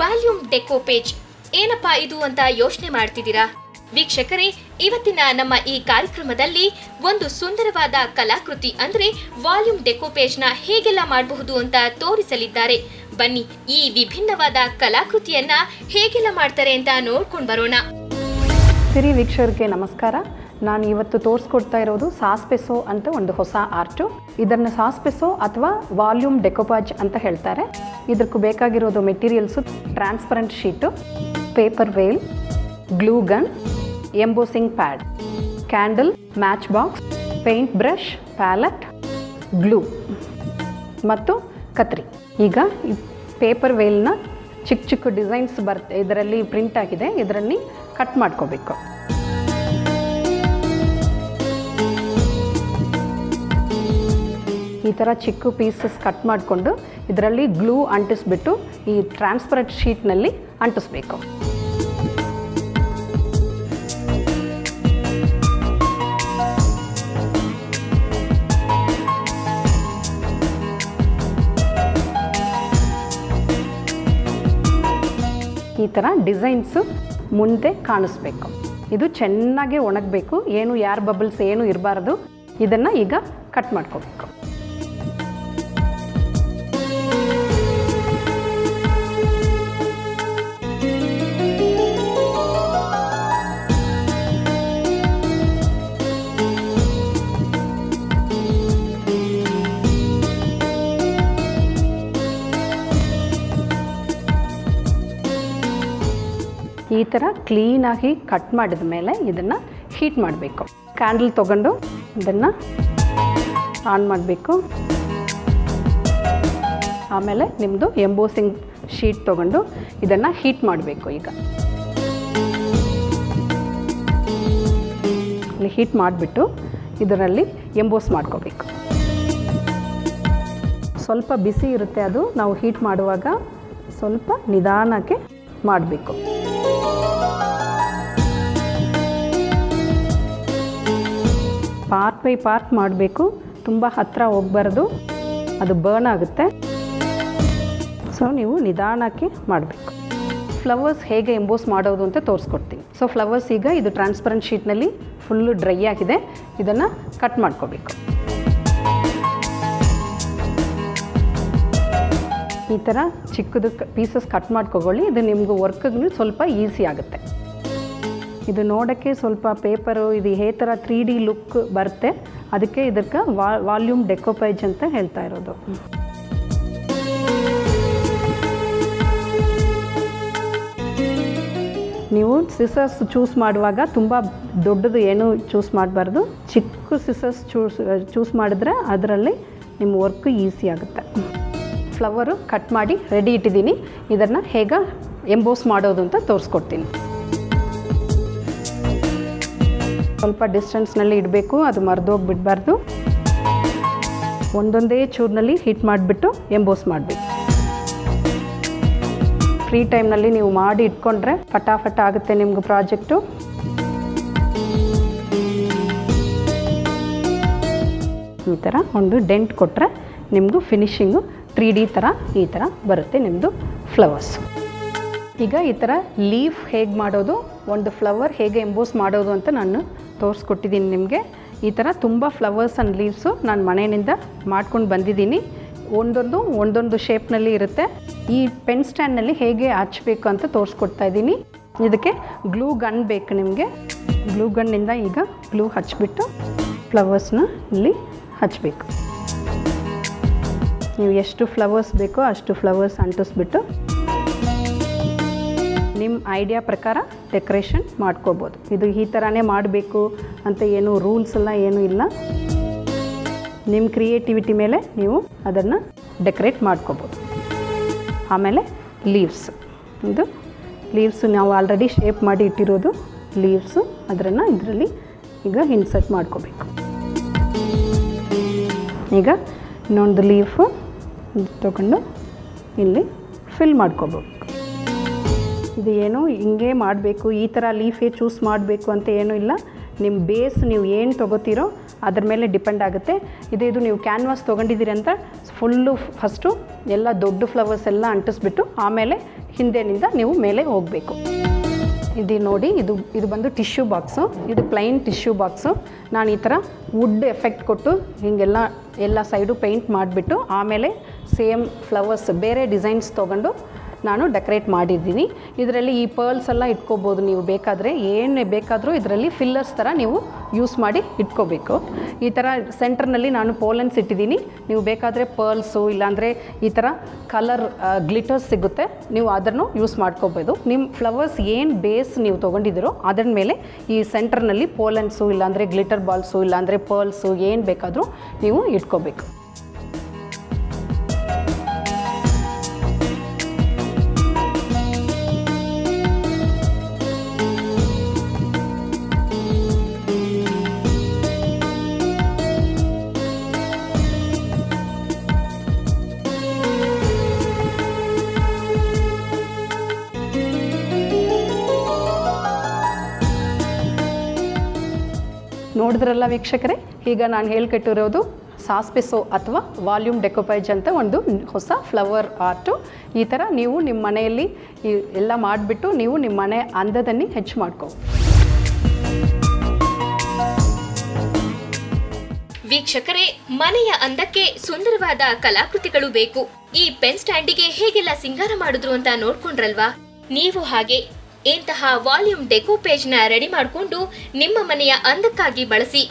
Volume ಡೆಕೋಪೇಜ್ ಏನಪ್ಪಾ ಇದು ಅಂತ ಯೋಚನೆ ಮಾಡ್ತಿದ್ದೀರಾ? ವೀಕ್ಷಕರೇ, ಇವತ್ತಿನ ನಮ್ಮ ಈ ಕಾರ್ಯಕ್ರಮದಲ್ಲಿ ಒಂದು ಸುಂದರವಾದ ಕಲಾಕೃತಿ ಅಂದ್ರೆ ವಾಲ್ಯೂಮ್ ಡೆಕೋಪೇಜ್ ನ ಹೇಗೆಲ್ಲ ಮಾಡಬಹುದು ಅಂತ ತೋರಿಸಲಿದ್ದಾರೆ. ಬನ್ನಿ ಈ ವಿಭಿನ್ನವಾದ ಕಲಾಕೃತಿಯನ್ನ ಹೇಗೆಲ್ಲ ಮಾಡ್ತಾರೆ ಅಂತ ನೋಡ್ಕೊಂಡು ಬರೋಣ. ಸಿರಿ ವೀಕ್ಷಕರಿಗೆ ನಮಸ್ಕಾರ. ನಾನು ಇವತ್ತು ತೋರಿಸ್ಕೊಡ್ತಾ ಇರೋದು ಸಾಸ್ಪೆಸೋ ಅಂತ ಒಂದು ಹೊಸ ಆರ್ಟು. ಇದನ್ನು ಸಾಸ್ಪೆಸೋ ಅಥವಾ ವಾಲ್ಯೂಮ್ ಡೆಕೋಪೇಜ್ ಅಂತ ಹೇಳ್ತಾರೆ. ಇದಕ್ಕೂ ಬೇಕಾಗಿರೋದು ಮೆಟೀರಿಯಲ್ಸು ಟ್ರಾನ್ಸ್ಪರೆಂಟ್ ಶೀಟು, ಪೇಪರ್ ವೇಲ್, glue gun, embossing pad, candle, match box, paint brush, palette, glue ಮತ್ತು ಕತ್ರಿ. ಈಗ ಈ ಪೇಪರ್ ವೇಲ್ನ ಚಿಕ್ಕ ಚಿಕ್ಕ ಡಿಸೈನ್ಸ್ ಇದರಲ್ಲಿ ಪ್ರಿಂಟ್ ಆಗಿದೆ, ಇದರಲ್ಲಿ ಕಟ್ ಮಾಡ್ಕೋಬೇಕು. ಈ ಥರ ಚಿಕ್ಕ ಪೀಸಸ್ ಕಟ್ ಮಾಡಿಕೊಂಡು ಇದರಲ್ಲಿ ಗ್ಲೂ ಅಂಟಿಸ್ಬಿಟ್ಟು ಈ ಟ್ರಾನ್ಸ್ಪರೆಂಟ್ ಶೀಟ್ನಲ್ಲಿ ಅಂಟಿಸ್ಬೇಕು. ಈ ಥರ ಡಿಸೈನ್ಸು ಮುಂದೆ ಕಾಣಿಸ್ಬೇಕು. ಇದು ಚೆನ್ನಾಗಿ ಒಣಗಬೇಕು, ಏನು ಯಾರ್ ಬಬಲ್ಸ್ ಏನು ಇರಬಾರ್ದು. ಇದನ್ನು ಈಗ ಕಟ್ ಮಾಡ್ಕೋಬೇಕು. ಈ ಥರ ಕ್ಲೀನಾಗಿ ಕಟ್ ಮಾಡಿದ ಮೇಲೆ ಇದನ್ನು ಹೀಟ್ ಮಾಡಬೇಕು. ಕ್ಯಾಂಡಲ್ ತೊಗೊಂಡು ಇದನ್ನು ಆನ್ ಮಾಡಬೇಕು. ಆಮೇಲೆ ನಿಮ್ಮದು ಎಂಬೋಸಿಂಗ್ ಶೀಟ್ ತೊಗೊಂಡು ಇದನ್ನು ಹೀಟ್ ಮಾಡಬೇಕು. ಈಗ ಹೀಟ್ ಮಾಡಿಬಿಟ್ಟು ಇದರಲ್ಲಿ ಎಂಬೋಸ್ ಮಾಡ್ಕೋಬೇಕು. ಸ್ವಲ್ಪ ಬಿಸಿ ಇರುತ್ತೆ, ಅದು ನಾವು ಹೀಟ್ ಮಾಡುವಾಗ ಸ್ವಲ್ಪ ನಿಧಾನಕ್ಕೆ ಮಾಡಬೇಕು. ಪಾರ್ಟ್ ಬೈ ಪಾರ್ಟ್ ಮಾಡಬೇಕು, ತುಂಬ ಹತ್ತಿರ ಹೋಗಬಾರ್ದು, ಅದು ಬರ್ನ್ ಆಗುತ್ತೆ. ಸೊ ನೀವು ನಿಧಾನಕ್ಕೆ ಮಾಡಬೇಕು. ಫ್ಲವರ್ಸ್ ಹೇಗೆ ಎಂಬೋಸ್ ಮಾಡೋದು ಅಂತ ತೋರಿಸ್ಕೊಡ್ತೀನಿ. ಸೊ ಫ್ಲವರ್ಸ್ ಈಗ ಇದು ಟ್ರಾನ್ಸ್ಪರೆಂಟ್ ಶೀಟ್ನಲ್ಲಿ ಫುಲ್ಲು ಡ್ರೈ ಆಗಿದೆ, ಇದನ್ನು ಕಟ್ ಮಾಡ್ಕೋಬೇಕು. ಈ ಥರ ಚಿಕ್ಕದು ಪೀಸಸ್ ಕಟ್ ಮಾಡ್ಕೊಕೊಳ್ಳಿ. ಇದು ನಿಮ್ಗೆ ವರ್ಕಿಗೆ ಸ್ವಲ್ಪ ಈಸಿ ಆಗುತ್ತೆ. ಇದು ನೋಡೋಕ್ಕೆ ಸ್ವಲ್ಪ ಪೇಪರು ಇದು ಈ ಥರ 3D ಲುಕ್ ಬರುತ್ತೆ, ಅದಕ್ಕೆ ಇದಕ್ಕೆ ವಾಲ್ಯೂಮ್ ಡೆಕೋಪೇಜ್ ಅಂತ ಹೇಳ್ತಾ ಇರೋದು. ನೀವು ಸಿಸರ್ಸ್ ಚೂಸ್ ಮಾಡುವಾಗ ತುಂಬ ದೊಡ್ಡದು ಏನು ಚೂಸ್ ಮಾಡಬಾರ್ದು, ಚಿಕ್ಕ ಸಿಸರ್ಸ್ ಚೂಸ್ ಮಾಡಿದ್ರೆ ಅದರಲ್ಲಿ ನಿಮ್ಮ ವರ್ಕ್ ಈಸಿ ಆಗುತ್ತೆ. ಫ್ಲವರು ಕಟ್ ಮಾಡಿ ರೆಡಿ ಇಟ್ಟಿದ್ದೀನಿ. ಇದನ್ನು ಹೇಗೆ ಎಂಬೋಸ್ ಮಾಡೋದು ಅಂತ ತೋರಿಸ್ಕೊಡ್ತೀನಿ. ಸ್ವಲ್ಪ ಡಿಸ್ಟೆನ್ಸ್ನಲ್ಲಿ ಇಡಬೇಕು, ಅದು ಮರೆದೋಗ್ಬಿಡಬಾರ್ದು. ಒಂದೊಂದೇ ಚೂರಿನಲ್ಲಿ ಹೀಟ್ ಮಾಡಿಬಿಟ್ಟು ಎಂಬೋಸ್ ಮಾಡಬೇಕು. ಫ್ರೀ ಟೈಮ್ನಲ್ಲಿ ನೀವು ಮಾಡಿ ಇಟ್ಕೊಂಡ್ರೆ ಫಟಾಫಟ ಆಗುತ್ತೆ ನಿಮ್ಗೆ ಪ್ರಾಜೆಕ್ಟು. ಈ ಥರ ಒಂದು ಡೆಂಟ್ ಕೊಟ್ಟರೆ ನಿಮಗೂ ಫಿನಿಶಿಂಗು 3D ಥರ ಈ ಥರ ಬರುತ್ತೆ ನಿಮ್ಮದು ಫ್ಲವರ್ಸ್. ಈಗ ಈ ಥರ ಲೀಫ್ ಹೇಗೆ ಮಾಡೋದು, ಒಂದು ಫ್ಲವರ್ ಹೇಗೆ ಎಂಬೋಸ್ ಮಾಡೋದು ಅಂತ ನಾನು ತೋರಿಸ್ಕೊಟ್ಟಿದ್ದೀನಿ ನಿಮಗೆ. ಈ ಥರ ತುಂಬ ಫ್ಲವರ್ಸ್ ಆ್ಯಂಡ್ ಲೀವ್ಸು ನಾನು ಮನೆಯಿಂದ ಮಾಡ್ಕೊಂಡು ಬಂದಿದ್ದೀನಿ. ಒಂದೊಂದು ಶೇಪ್ನಲ್ಲಿ ಇರುತ್ತೆ. ಈ ಪೆನ್ ಸ್ಟ್ಯಾಂಡ್ನಲ್ಲಿ ಹೇಗೆ ಹಚ್ಚಬೇಕು ಅಂತ ತೋರಿಸ್ಕೊಡ್ತಾ ಇದ್ದೀನಿ. ಇದಕ್ಕೆ ಗ್ಲೂ ಗನ್ ಬೇಕು ನಿಮಗೆ. ಗ್ಲೂ ಗನ್ನಿಂದ ಈಗ ಗ್ಲೂ ಹಚ್ಬಿಟ್ಟು ಫ್ಲವರ್ಸ್ನ ಇಲ್ಲಿ ಹಚ್ಚಬೇಕು. ನೀವು ಎಷ್ಟು ಫ್ಲವರ್ಸ್ ಬೇಕೋ ಅಷ್ಟು ಫ್ಲವರ್ಸ್ ಅಂಟಿಸ್ಬಿಟ್ಟು ನಿಮ್ಮ ಐಡಿಯಾ ಪ್ರಕಾರ ಡೆಕೋರೇಷನ್ ಮಾಡ್ಕೋಬೋದು. ಇದು ಈ ಥರನೇ ಮಾಡಬೇಕು ಅಂತ ಏನು ರೂಲ್ಸ್ ಎಲ್ಲ ಏನೂ ಇಲ್ಲ. ನಿಮ್ಮ ಕ್ರಿಯೇಟಿವಿಟಿ ಮೇಲೆ ನೀವು ಅದನ್ನು ಡೆಕೋರೇಟ್ ಮಾಡ್ಕೋಬೋದು. ಆಮೇಲೆ ಲೀವ್ಸ್, ಇದು ಲೀವ್ಸು ನಾವು ಆಲ್ರೆಡಿ ಶೇಪ್ ಮಾಡಿ ಇಟ್ಟಿರೋದು ಲೀವ್ಸು, ಅದನ್ನು ಇದರಲ್ಲಿ ಈಗ ಇನ್ಸರ್ಟ್ ಮಾಡ್ಕೋಬೇಕು. ಈಗ ಇನ್ನೊಂದು ಲೀಫು ತಗೊಂಡು ಇಲ್ಲಿ ಫಿಲ್ ಮಾಡ್ಕೋಬೇಕು. ಇದು ಏನು ಹಿಂಗೆ ಮಾಡಬೇಕು, ಈ ಥರ ಲೀಫೇ ಚೂಸ್ ಮಾಡಬೇಕು ಅಂತ ಏನೂ ಇಲ್ಲ. ನಿಮ್ಮ ಬೇಸ್ ನೀವು ಏನು ತೊಗೋತೀರೋ ಅದ್ರ ಮೇಲೆ ಡಿಪೆಂಡ್ ಆಗುತ್ತೆ. ಇದು ನೀವು ಕ್ಯಾನ್ವಾಸ್ ತೊಗೊಂಡಿದ್ದೀರಿ ಅಂತ ಫುಲ್ಲು ಫಸ್ಟು ಎಲ್ಲ ದೊಡ್ಡ ಫ್ಲವರ್ಸ್ ಎಲ್ಲ ಅಂಟಿಸ್ಬಿಟ್ಟು ಆಮೇಲೆ ಹಿಂದೆನಿಂದ ನೀವು ಮೇಲೆ ಹೋಗಬೇಕು. ಇದು ನೋಡಿ, ಇದು ಬಂದು ಟಿಶ್ಯೂ ಬಾಕ್ಸು. ಇದು ಪ್ಲೈನ್ ಟಿಶ್ಯೂ ಬಾಕ್ಸು. ನಾನು ಈ ಥರ ವುಡ್ ಎಫೆಕ್ಟ್ ಕೊಟ್ಟು ಎಲ್ಲ ಸೈಡು ಪೇಂಟ್ ಮಾಡಿಬಿಟ್ಟು ಆಮೇಲೆ ಸೇಮ್ ಫ್ಲವರ್ಸ್ ಬೇರೆ ಡಿಸೈನ್ಸ್ ತೊಗೊಂಡು ನಾನು ಡೆಕೋರೇಟ್ ಮಾಡಿದ್ದೀನಿ. ಇದರಲ್ಲಿ ಈ ಪರ್ಲ್ಸ್ ಎಲ್ಲ ಇಟ್ಕೋಬೋದು ನೀವು ಬೇಕಾದರೆ, ಏನು ಬೇಕಾದರೂ ಇದರಲ್ಲಿ ಫಿಲ್ಲರ್ಸ್ ಥರ ನೀವು ಯೂಸ್ ಮಾಡಿ ಇಟ್ಕೋಬೇಕು. ಈ ಥರ ಸೆಂಟರ್ನಲ್ಲಿ ನಾನು ಪೋಲೆನ್ಸ್ ಇಟ್ಟಿದ್ದೀನಿ. ನೀವು ಬೇಕಾದರೆ ಪರ್ಲ್ಸು ಇಲ್ಲಾಂದರೆ ಈ ಥರ ಕಲರ್ ಗ್ಲಿಟರ್ಸ್ ಸಿಗುತ್ತೆ, ನೀವು ಅದನ್ನು ಯೂಸ್ ಮಾಡ್ಕೋಬೋದು. ನಿಮ್ಮ ಫ್ಲವರ್ಸ್ ಏನು ಬೇಸ್ ನೀವು ತೊಗೊಂಡಿದ್ದೀರೋ ಅದರ ಮೇಲೆ ಈ ಸೆಂಟರ್ನಲ್ಲಿ ಪೋಲೆನ್ಸು ಇಲ್ಲಾಂದರೆ ಗ್ಲಿಟರ್ ಬಾಲ್ಸು ಇಲ್ಲಾಂದರೆ ಪರ್ಲ್ಸು ಏನು ಬೇಕಾದರೂ ನೀವು ಇಟ್ಕೋಬೇಕು. ನೋಡಿದ್ರಲ್ಲ ವೀಕ್ಷಕರೇ, ಈಗ ನಾನು ಹೇಳ್ಕೊಟ್ಟಿರೋದು ಸಾಸ್ಪೆಸೋ ಅಥವಾ ವಾಲ್ಯೂಮ್ ಡೆಕೋಪೇಜ್ ಅಂತ ಒಂದು ಹೊಸ ಫ್ಲವರ್ ಆರ್ಟು. ಈ ಥರ ನೀವು ನಿಮ್ಮ ಮನೆಯಲ್ಲಿ ಎಲ್ಲ ಮಾಡಿಬಿಟ್ಟು ನೀವು ನಿಮ್ಮ ಮನೆ ಅಂದದನ್ನು ಹೆಚ್ಚು ಮಾಡ್ಕೋ. ವೀಕ್ಷಕರೇ, ಮನೆಯ ಅಂದಕ್ಕೆ ಸುಂದರವಾದ ಕಲಾಕೃತಿಗಳು ಬೇಕು. ಈ ಪೆನ್ ಸ್ಟ್ಯಾಂಡಿಗೆ ಹೇಗೆಲ್ಲ ಸಿಂಗಾರ ಮಾಡಿದ್ರು ಅಂತ ನೋಡ್ಕೊಂಡ್ರಲ್ವಾ? ನೀವು ಹಾಗೆ ಇಂತಹ ವಾಲ್ಯೂಮ್ ಡೆಕೋಪೇಜ್ ನ ರೆಡಿ ಮಾಡಿಕೊಂಡು ನಿಮ್ಮ ಮನೆಯ ಅಂದಕ್ಕಾಗಿ ಬಳಸಿ.